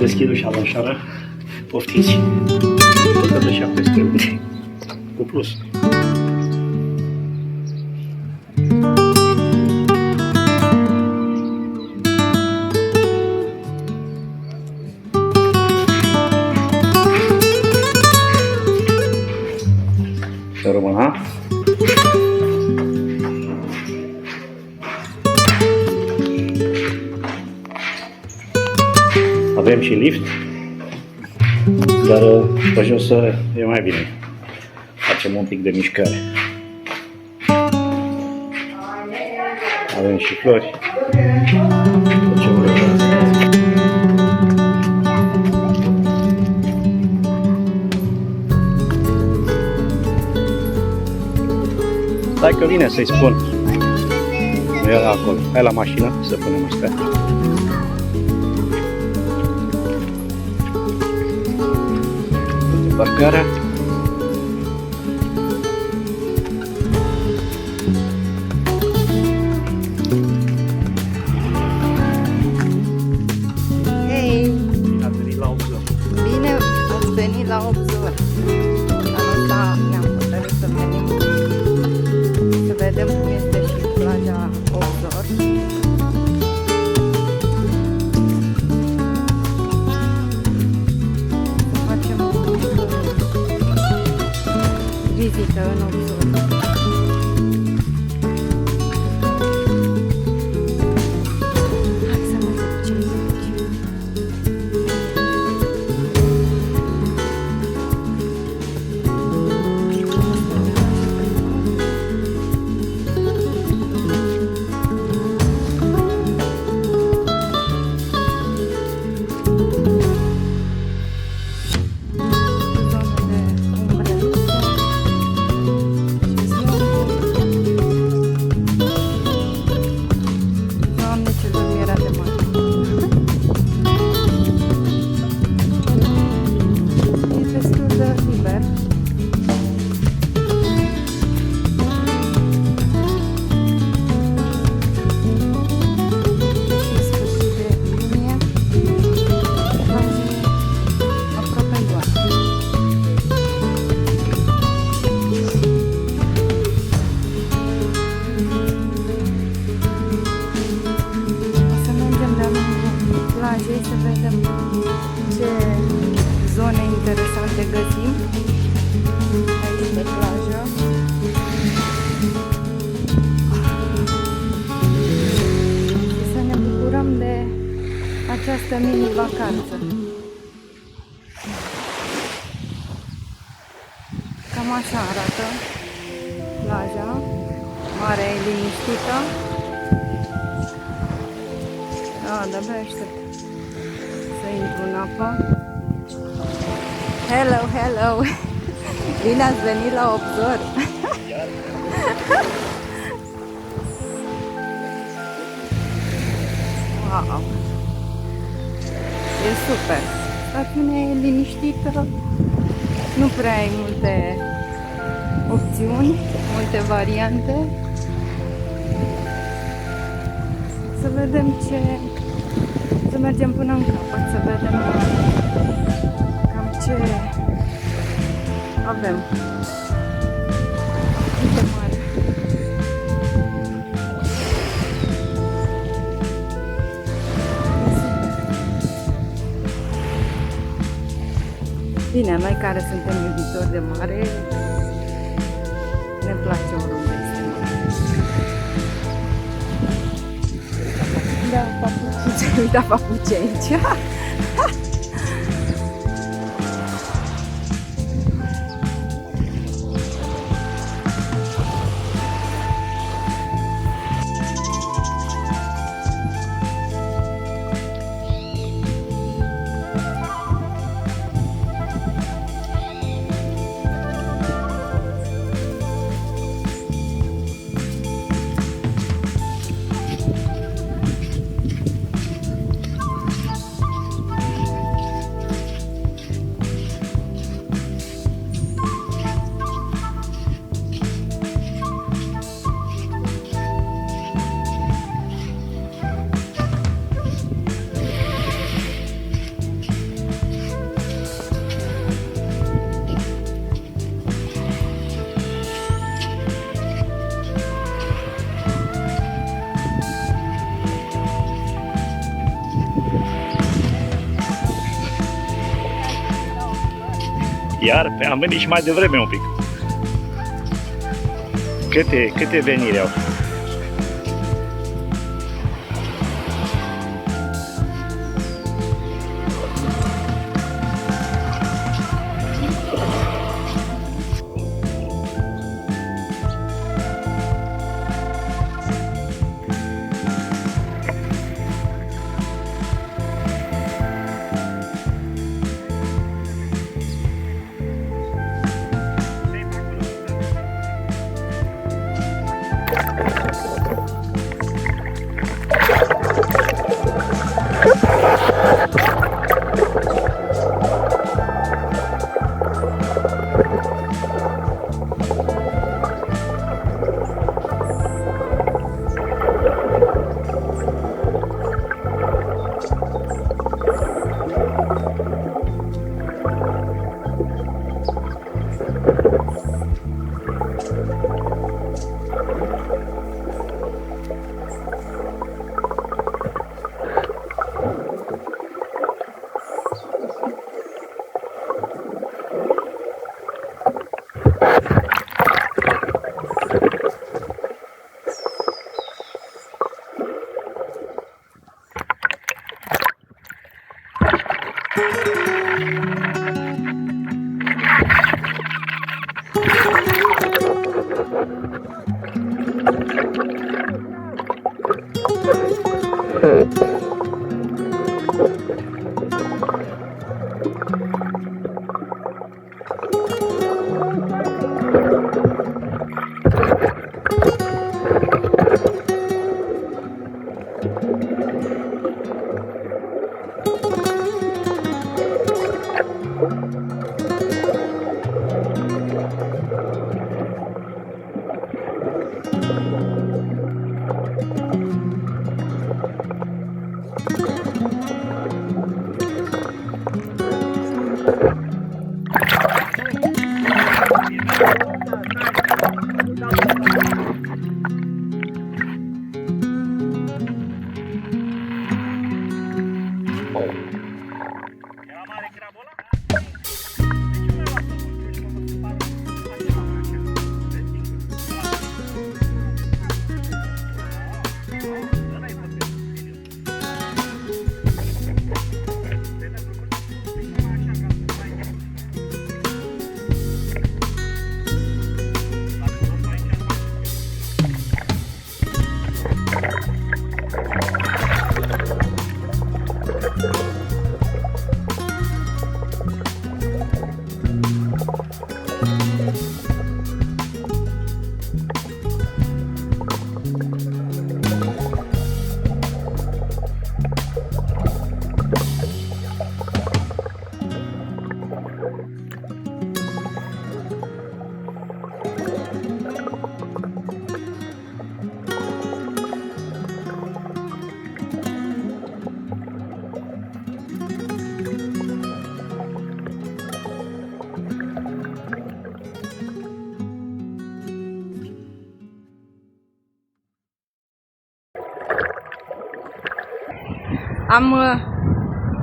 deschid ușa la înșară. Poftiți! Tot de 700 luni. Cu plus. Să rămână. Avem și lift, dar pe jos e mai bine. Facem un pic de mișcare. Avem și flori. Stai că vine să-i spun. Nu era acolo. Hai la mașină să punem astea. Parcarea. Hei! Bine ați venit la obzor. Bine ați venit la obzor. Anul ăsta ne-am hotărât să venim să vedem cum este și plaja Obzor. Să facem o vizită în Obzor. Hai să mă duc ce să vedem ce zone interesante găsim aici pe plajă. Și să ne bucurăm de această mini-vacanță. Cam așa arată plaja. Marea e liniștită. De-abia aștept să intru în apă. Hello, hello! Bine ați venit la Obzor! Wow! E super! Stațiunea e liniștită, nu prea ai multe opțiuni, multe variante. Să vedem ce... Să mergem până în capăt, să vedem cam ce avem. Uite mare. Bine, noi care suntem iubitori de mare, ne place oriunde este mare. Da, papuci. Uita papuci aici. Iar am venit și mai devreme un pic. Câte veniri au?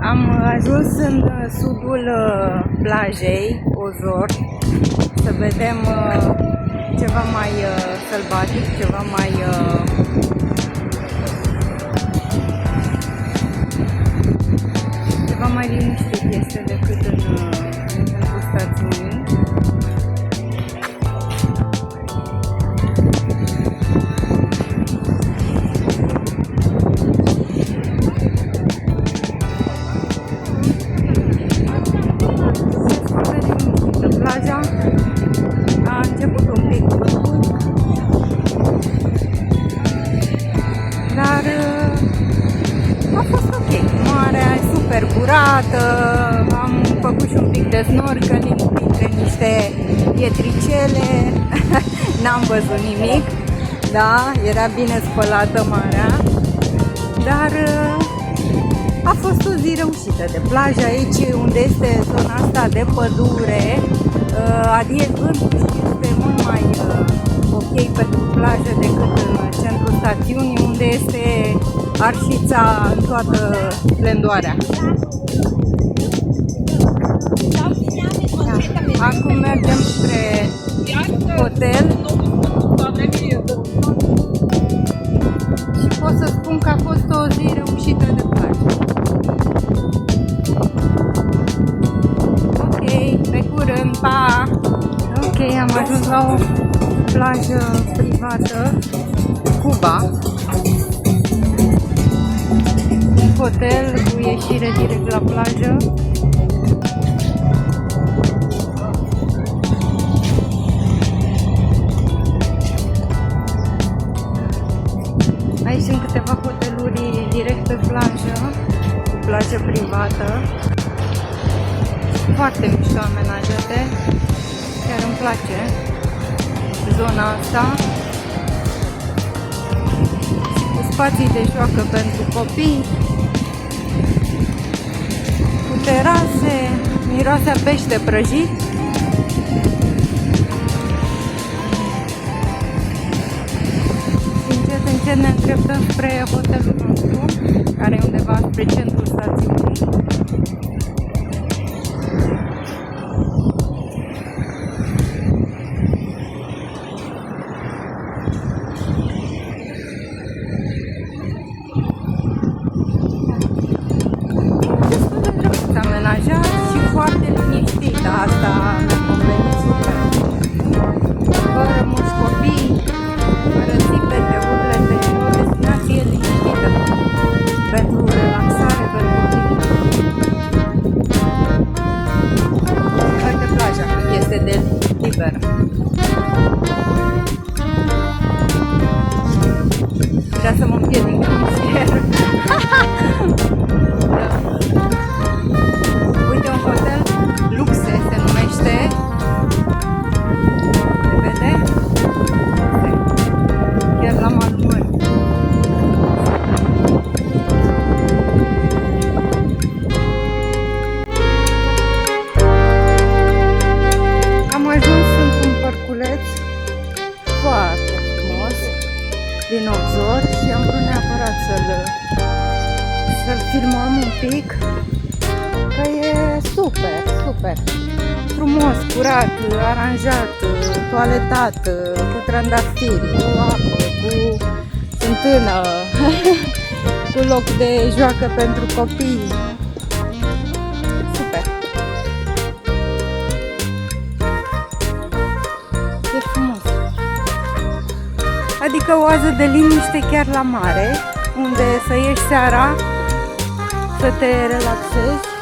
Am ajuns în sudul plajei Ozor să vedem ceva mai sălbatic, ceva mai liniștit este decât în centrul stațiunii. Plaja a început un pic, dar a fost ok. Marea e super curată, am făcut și un pic de snorkeling printre niște pietricele, n-am văzut nimic, da, era bine spălată marea, dar a fost o zi reușită de plajă aici, unde este zona asta de pădure, adie vântul și este mult mai ok pentru plajă decât în centrul stațiunii, unde este Arșița în toată splendoarea. Acum mergem spre hotel și pot să spun că a fost o zi reușită de plajă. Ok, pe curând, pa! Ok, am ajuns la o plajă privată, Cuba. Un hotel cu ieșire direct la plajă. Aici sunt câteva hoteluri direct pe plajă, cu plajă privată. Foarte mișto amenajate. Chiar îmi place zona asta. Cu spații de joacă pentru copii, cu terase, miroase a pește prăjit. Și încet ne îndreptăm spre hotelul nostru, care e undeva spre centrul stațiunii. Amenajat și foarte liniștit, asta mi-a convenit super. Fără mulți copii, fără țipete, urlete, o destinație liniștită pentru relaxare, pentru copii. Uite plaja când este de liber. Vrea să mă împiedic în fier. Hotel Luxe se numește. Se vede? Chiar la malul mării. Am ajuns într-un parculeț foarte frumos din Obzor și am vrut neapărat să-l filmăm un pic. Că e super, super frumos, curat, aranjat, toaletat, cu trandafiri, cu apă, cu fântână, cu loc de joacă pentru copii. Super! E frumos! Adică o oază de liniște chiar la mare, unde să ieși seara, să te relaxezi.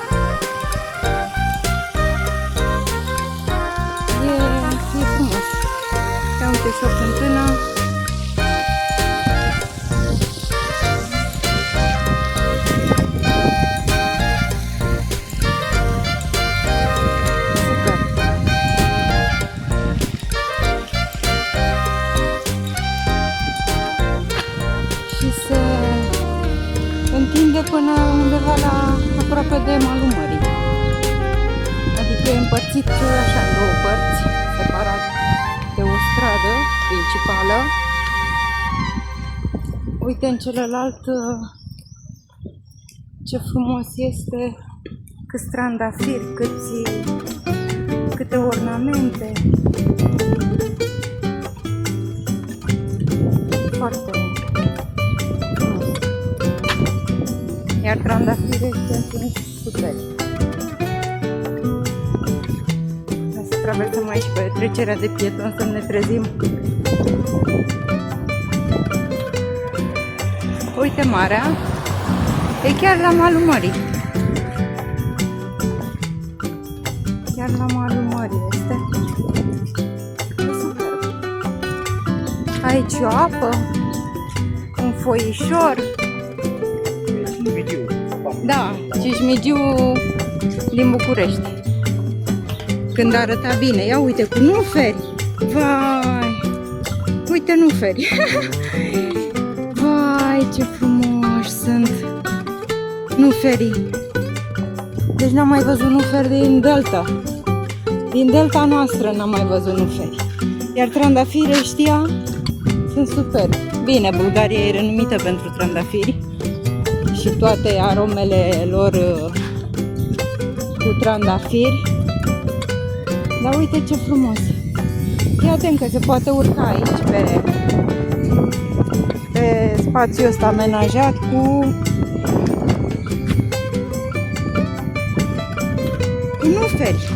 E frumos. Ia uite și o fântână. Super. Și se întinde până undeva la aproape de malul mării. Adică e împărțit așa în două părți, separat de o stradă principală. Uite în celălalt ce frumos este, câți trandafiri, câte ornamente. Foarte frumos. Iar trandafirii sunt super. Traversăm aici pe trecerea de pietoni să ne trezim. Uite marea, e chiar la malul mării. Chiar la malul mării este. E super. Aici o apă, un foișor. Da, Cismigiu din București. Când arăta bine. Ia uite, cu nuferi. Vai! Uite nuferi. Vai, ce frumoși sunt nuferii. Deci n-am mai văzut nuferi din delta. Din delta noastră n-am mai văzut nuferi. Iar trandafirii, știa, sunt super. Bine, Bulgaria e renumită pentru trandafiri și toate aromele lor cu trandafiri. Dar uite ce frumos. Fii atent că se poate urca aici pe spațiul ăsta amenajat cu nuferi.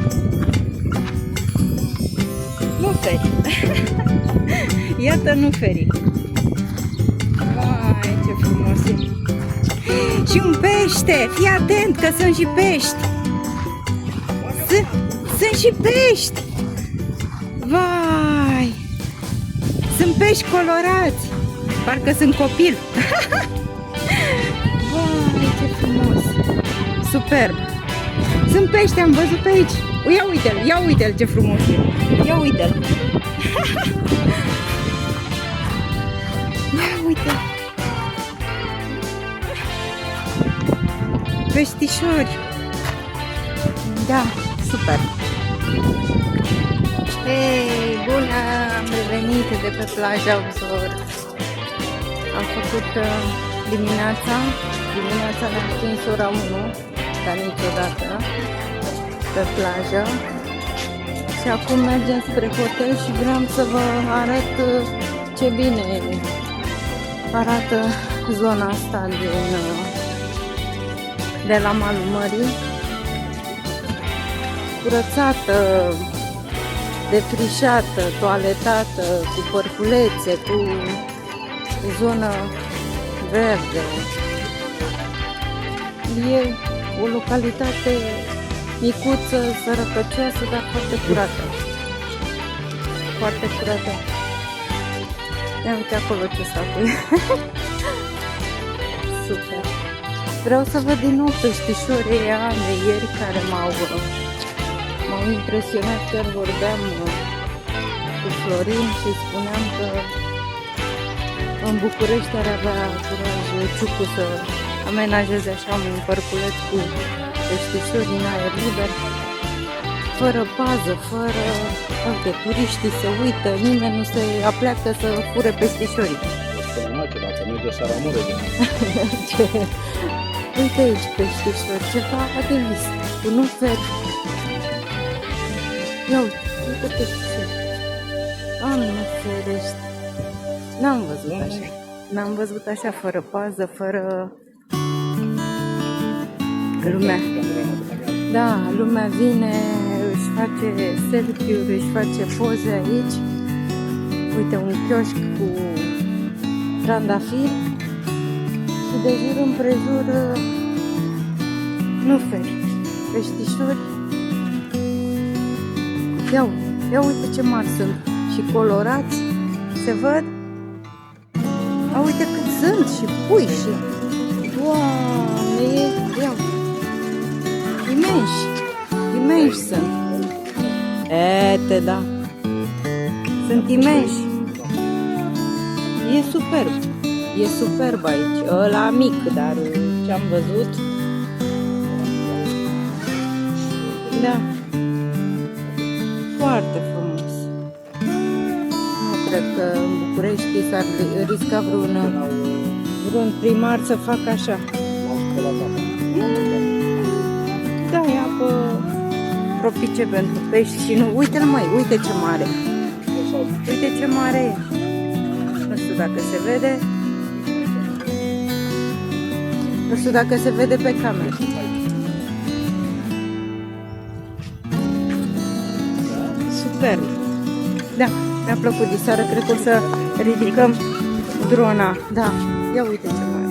Nuferi. Iată nuferii. Vai, ce frumos e. Și un pește. Fii atent că sunt și pești. Sunt și pești. Vai. Sunt pești colorați. Parcă sunt copil. Vai, ce frumos. Superb. Sunt pești, am văzut pe aici. Ia uite-l ce frumos e. Ia uite-l. Ia uite. Peștișori. Da, super. Hei, bună, am revenit de pe plaja Uzor. Am făcut dimineața ne-am prins ora 1, dar niciodată, pe plajă. Și acum mergem spre hotel și vreau să vă arăt ce bine arată zona asta de la malul mării. Curățată, defrișată, toaletată, cu părculețe, cu zonă verde. E o localitate micuță, sărăcăcioasă, dar foarte curată. Foarte curată. Ia uite acolo ce sacul. Super. Vreau să văd din nou peștișorii ăia de ieri care m-au impresionat. Chiar vorbeam cu Florin și spuneam că în București ar avea curaj Ciucu să amenajeze așa un părculeț cu peștișori în aer liber, fără pază, fără alte turiștii se uită, nimeni nu se apleacă să fure peștișorii. Dacă nu e de saramură de Uite aici peștișori, ceva de vis, cu nuferi. Ia uite peștișori. Doamne ferește. N-am văzut așa. N-am văzut așa, fără pază, fără lumea. Da, lumea vine, își face selfie-uri, își face poze aici. Uite, un chioșc cu trandafiri și de jur împrejur nuferi, peștișori. Ia uite ce mari sunt și colorați, se văd? A, uite cât sunt și pui și... Doamne, ia imensi sunt. Ete, da. Sunt imensi. E superb aici. Ăla mic, dar ce-am văzut. Da. Foarte frumos. Nu cred că în București s-ar risca vreun primar să facă așa. Da, e apă propice pentru pești și nu... Uite-l, măi, uite ce mare. Uite ce mare e. Nu știu dacă se vede. Nu știu dacă se vede pe cameră. Super. Da, mi-a plăcut diseară. Cred că o să ridicăm drona. Da, ia uite ce mare.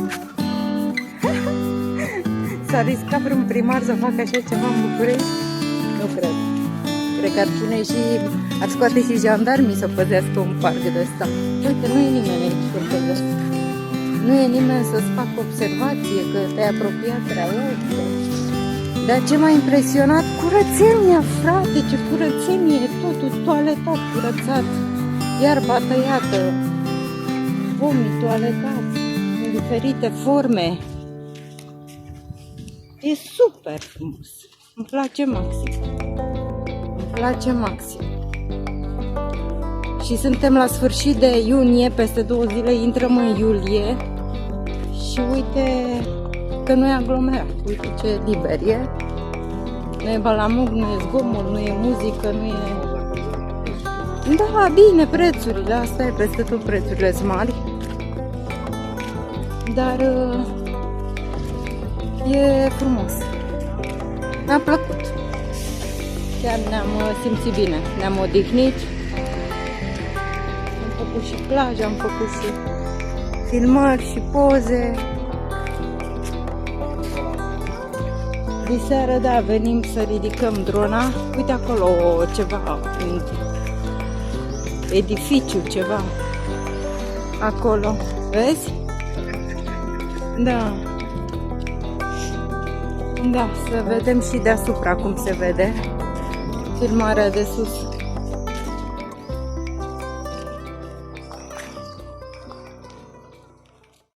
S-a riscat vreun primar să facă așa ceva în București? Nu cred. Cred că ar pune și... ar scoate și jandarmii să păzească un parc de ăsta. Uite, nu e nimeni aici pe păză. Nu e nimeni să-ți facă observație că te-ai apropiat prea mult. Dar ce m-a impresionat? Curățenia, frate, ce curățenie! Totul toaletat, curățat. Iarba tăiată. Pomii toaletați. În diferite forme. E super frumos. Îmi place maxim. Îmi place maxim. Și suntem la sfârșit de iunie, peste 2 zile intrăm în iulie. Și uite că nu e aglomerat. Uite ce liber e. Nu e balamuc, nu e zgomot, nu e muzică, nu e... Da, bine, prețurile, asta e, peste tot prețurile sunt mari. Dar e frumos. Mi-a plăcut. Chiar ne-am simțit bine, ne-am odihnit. Am făcut și plajă, am făcut și filmări și poze. Diseară, da, venim să ridicăm drona. Uite acolo ceva, un edificiu, ceva. Acolo, vezi? Da. Da, să vedem și deasupra cum se vede. Filmarea de sus.